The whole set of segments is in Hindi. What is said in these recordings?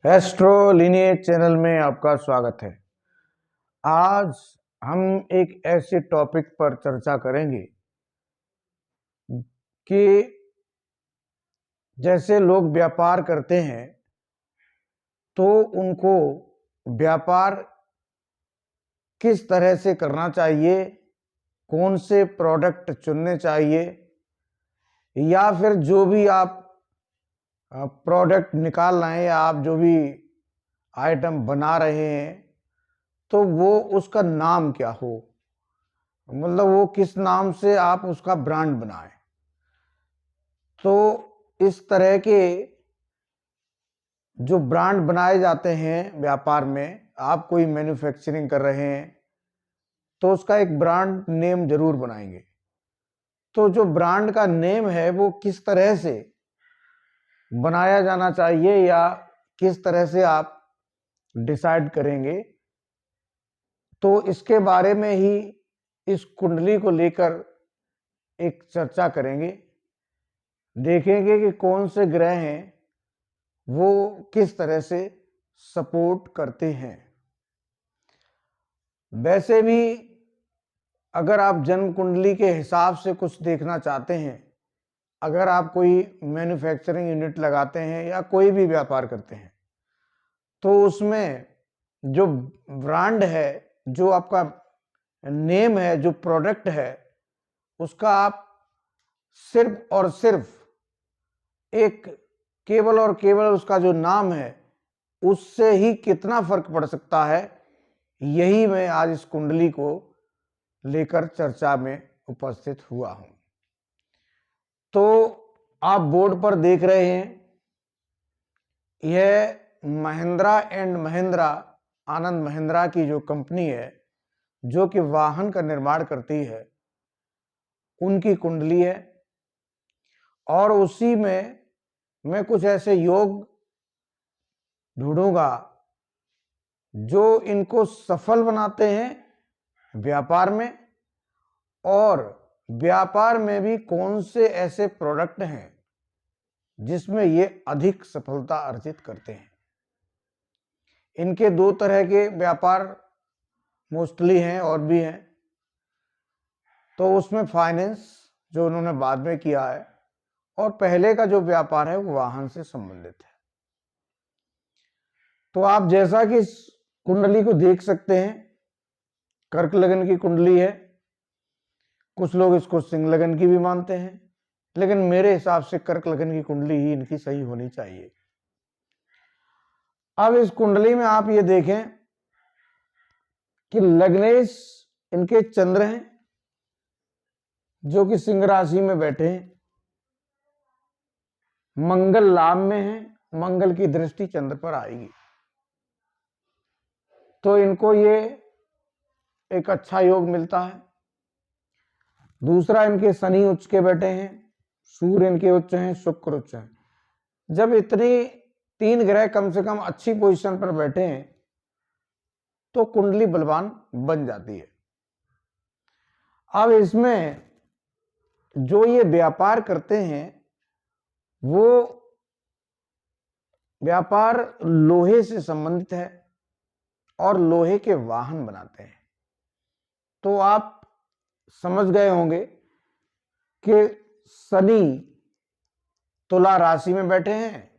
एस्ट्रो लिनिएज चैनल में आपका स्वागत है। आज हम एक ऐसे टॉपिक पर चर्चा करेंगे कि जैसे लोग व्यापार करते हैं तो उनको व्यापार किस तरह से करना चाहिए, कौन से प्रोडक्ट चुनने चाहिए, या फिर जो भी आप प्रोडक्ट निकाल रहे हैं या आप जो भी आइटम बना रहे हैं तो वो उसका नाम क्या हो, मतलब वो किस नाम से आप उसका ब्रांड बनाएं। तो इस तरह के जो ब्रांड बनाए जाते हैं व्यापार में, आप कोई मैन्युफैक्चरिंग कर रहे हैं तो उसका एक ब्रांड नेम जरूर बनाएंगे। तो जो ब्रांड का नेम है वो किस तरह से बनाया जाना चाहिए या किस तरह से आप डिसाइड करेंगे, तो इसके बारे में ही इस कुंडली को लेकर एक चर्चा करेंगे। देखेंगे कि कौन से ग्रह हैं वो किस तरह से सपोर्ट करते हैं। वैसे भी अगर आप जन्म कुंडली के हिसाब से कुछ देखना चाहते हैं, अगर आप कोई मैन्युफैक्चरिंग यूनिट लगाते हैं या कोई भी व्यापार करते हैं, तो उसमें जो ब्रांड है, जो आपका नेम है, जो प्रोडक्ट है, उसका आप सिर्फ और सिर्फ एक केवल और केवल उसका जो नाम है उससे ही कितना फर्क पड़ सकता है, यही मैं आज इस कुंडली को लेकर चर्चा में उपस्थित हुआ हूं। तो आप बोर्ड पर देख रहे हैं, यह महिंद्रा एंड महिंद्रा, आनंद महिंद्रा की जो कंपनी है जो कि वाहन का निर्माण करती है, उनकी कुंडली है। और उसी में मैं कुछ ऐसे योग ढूंढूंगा जो इनको सफल बनाते हैं व्यापार में, और व्यापार में भी कौन से ऐसे प्रोडक्ट हैं जिसमें ये अधिक सफलता अर्जित करते हैं। इनके दो तरह के व्यापार मोस्टली हैं और भी हैं। तो उसमें फाइनेंस जो उन्होंने बाद में किया है, और पहले का जो व्यापार है वो वाहन से संबंधित है। तो आप जैसा कि इस कुंडली को देख सकते हैं, कर्क लगन की कुंडली है। कुछ लोग इसको सिंह लगन की भी मानते हैं, लेकिन मेरे हिसाब से कर्क लगन की कुंडली ही इनकी सही होनी चाहिए। अब इस कुंडली में आप ये देखें कि लग्नेश इनके चंद्र हैं जो कि सिंह राशि में बैठे हैं, मंगल लाभ में है, मंगल की दृष्टि चंद्र पर आएगी तो इनको ये एक अच्छा योग मिलता है। दूसरा, इनके शनि उच्च के बैठे हैं, सूर्य इनके उच्च हैं, शुक्र उच्च हैं। जब इतनी तीन ग्रह कम से कम अच्छी पोजीशन पर बैठे हैं तो कुंडली बलवान बन जाती है। अब इसमें जो ये व्यापार करते हैं वो व्यापार लोहे से संबंधित है और लोहे के वाहन बनाते हैं। तो आप समझ गए होंगे कि शनि तुला राशि में बैठे हैं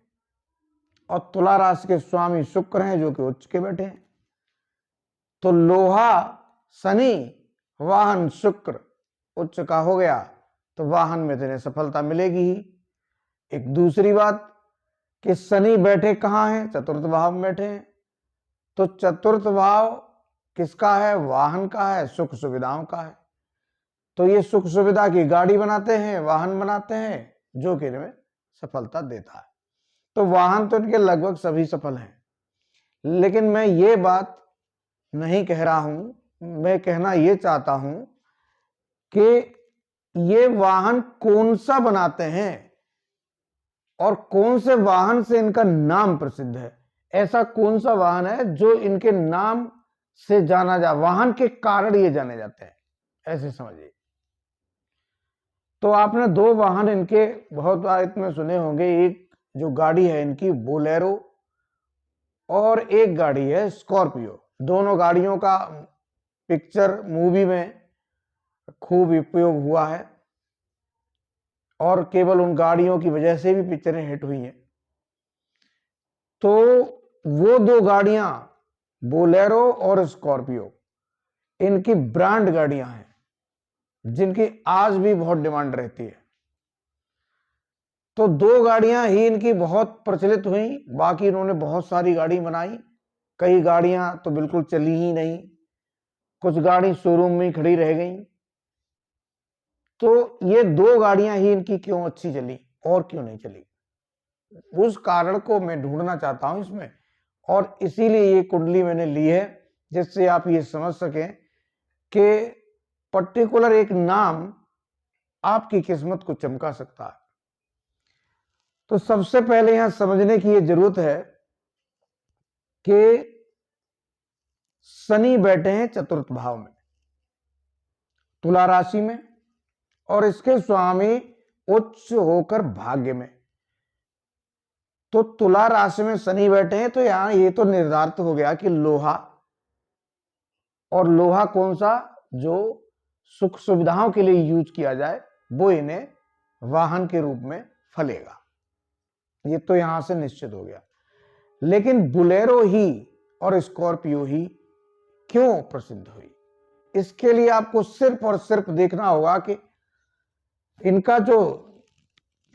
और तुला राशि के स्वामी शुक्र हैं जो कि उच्च के बैठे हैं। तो लोहा शनि, वाहन शुक्र उच्च का हो गया तो वाहन में तेरे सफलता मिलेगी ही। एक दूसरी बात कि शनि बैठे कहाँ हैं? चतुर्थ भाव में बैठे हैं। तो चतुर्थ भाव किसका है? वाहन का है, सुख सुविधाओं का है। तो ये सुख सुविधा की गाड़ी बनाते हैं, वाहन बनाते हैं, जो कि इनमें सफलता देता है। तो वाहन तो इनके लगभग सभी सफल हैं, लेकिन मैं ये बात नहीं कह रहा हूं। मैं कहना ये चाहता हूं कि ये वाहन कौन सा बनाते हैं और कौन से वाहन से इनका नाम प्रसिद्ध है। ऐसा कौन सा वाहन है जो इनके नाम से जाना जा, वाहन के कारण ये जाने जाते हैं, ऐसे समझिए। तो आपने दो वाहन इनके बहुत बार में सुने होंगे। एक जो गाड़ी है इनकी बोलेरो, और एक गाड़ी है स्कॉर्पियो। दोनों गाड़ियों का पिक्चर मूवी में खूब उपयोग हुआ है और केवल उन गाड़ियों की वजह से भी पिक्चरें हिट हुई हैं। तो वो दो गाड़ियां बोलेरो और स्कॉर्पियो, इनकी ब्रांड गाड़ियां हैं जिनकी आज भी बहुत डिमांड रहती है। तो दो गाड़ियां ही इनकी बहुत प्रचलित हुई, बाकी इन्होंने बहुत सारी गाड़ी बनाई। कई गाड़ियां तो बिल्कुल चली ही नहीं, कुछ गाड़ी शोरूम में ही खड़ी रह गई। तो ये दो गाड़ियां ही इनकी क्यों अच्छी चली और क्यों नहीं चली, उस कारण को मैं ढूंढना चाहता हूं इसमें, और इसीलिए ये कुंडली मैंने ली है जिससे आप ये समझ सकें कि पर्टिकुलर एक नाम आपकी किस्मत को चमका सकता है। तो सबसे पहले यहां समझने की ये जरूरत है कि शनि बैठे हैं चतुर्थ भाव में, तुला राशि में, और इसके स्वामी उच्च होकर भाग्य में। तो तुला राशि में शनि बैठे हैं तो यहां ये तो निर्धारित हो गया कि लोहा, और लोहा कौन सा, जो सुख सुविधाओं के लिए यूज किया जाए, वो इन्हें वाहन के रूप में फलेगा। ये तो यहां से निश्चित हो गया। लेकिन बुलेरो ही और स्कॉर्पियो ही क्यों प्रसिद्ध हुई, इसके लिए आपको सिर्फ और सिर्फ देखना होगा कि इनका जो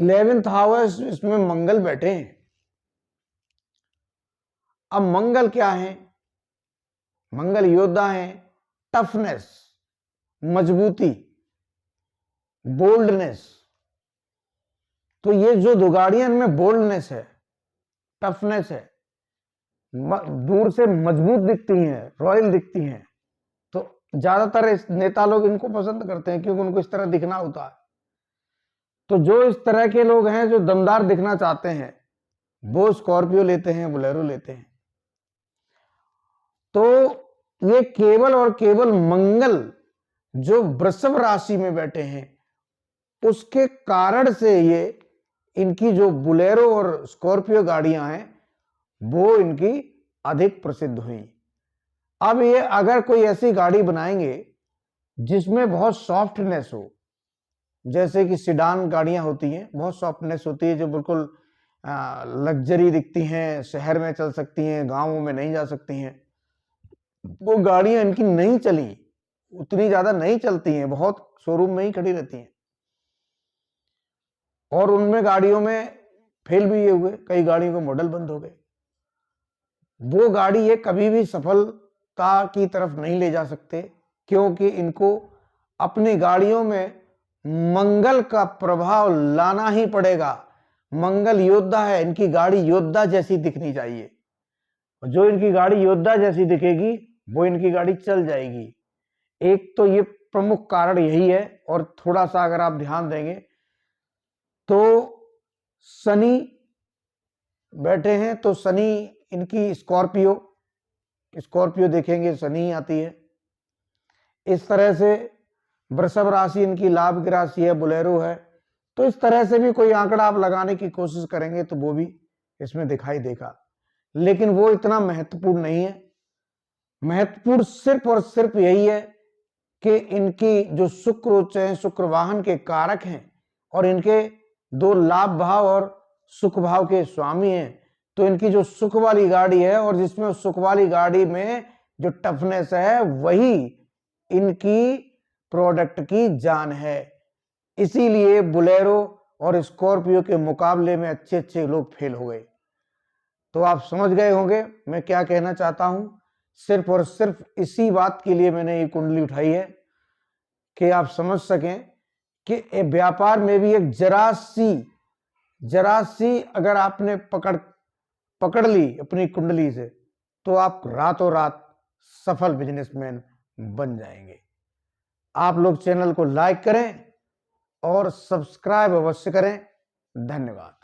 11th हाउस, इसमें मंगल बैठे हैं। अब मंगल क्या है, मंगल योद्धा है, टफनेस, मजबूती, बोल्डनेस। तो ये जो दो गाड़ियां इनमें बोल्डनेस है, टफनेस है, दूर से मजबूत दिखती हैं, रॉयल दिखती हैं। तो ज्यादातर नेता लोग इनको पसंद करते हैं क्योंकि उनको इस तरह दिखना होता है। तो जो इस तरह के लोग हैं जो दमदार दिखना चाहते हैं, वो स्कॉर्पियो लेते हैं, बोलेरो लेते हैं। तो ये केवल और केवल मंगल जो वृषभ राशि में बैठे हैं उसके कारण से ये इनकी जो बुलेरो और स्कॉर्पियो गाड़ियां हैं वो इनकी अधिक प्रसिद्ध हुई। अब ये अगर कोई ऐसी गाड़ी बनाएंगे जिसमें बहुत सॉफ्टनेस हो, जैसे कि सिडान गाड़ियां होती हैं, बहुत सॉफ्टनेस होती है, जो बिल्कुल लग्जरी दिखती हैं, शहर में चल सकती हैं, गांवों में नहीं जा सकती हैं, वो गाड़ियां इनकी नहीं चली, उतनी ज्यादा नहीं चलती हैं, बहुत शोरूम में ही खड़ी रहती हैं। और उनमें गाड़ियों में फेल भी ये हुए, कई गाड़ियों के मॉडल बंद हो गए। वो गाड़ी ये कभी भी सफलता की तरफ नहीं ले जा सकते, क्योंकि इनको अपनी गाड़ियों में मंगल का प्रभाव लाना ही पड़ेगा। मंगल योद्धा है, इनकी गाड़ी योद्धा जैसी दिखनी चाहिए। जो इनकी गाड़ी योद्धा जैसी दिखेगी वो इनकी गाड़ी चल जाएगी। एक तो ये प्रमुख कारण यही है। और थोड़ा सा अगर आप ध्यान देंगे तो शनि बैठे हैं, तो शनि इनकी स्कॉर्पियो देखेंगे शनि आती है। इस तरह से वृषभ राशि इनकी लाभ की राशि है, बोलेरो है। तो इस तरह से भी कोई आंकड़ा आप लगाने की कोशिश करेंगे तो वो भी इसमें दिखाई देगा, लेकिन वो इतना महत्वपूर्ण नहीं है। महत्वपूर्ण सिर्फ और सिर्फ यही है कि इनकी जो शुक्र उच्च है, शुक्र वाहन के कारक हैं, और इनके दो लाभ भाव और सुख भाव के स्वामी हैं। तो इनकी जो सुख वाली गाड़ी है, और जिसमें सुख वाली गाड़ी में जो टफनेस है, वही इनकी प्रोडक्ट की जान है। इसीलिए बुलेरो और स्कॉर्पियो के मुकाबले में अच्छे अच्छे लोग फेल हो गए। तो आप समझ गए होंगे मैं क्या कहना चाहता हूं। सिर्फ और सिर्फ इसी बात के लिए मैंने ये कुंडली उठाई है कि आप समझ सकें कि व्यापार में भी एक जरा सी अगर आपने पकड़ ली अपनी कुंडली से, तो आप रातों रात सफल बिजनेसमैन बन जाएंगे। आप लोग चैनल को लाइक करें और सब्सक्राइब अवश्य करें। धन्यवाद।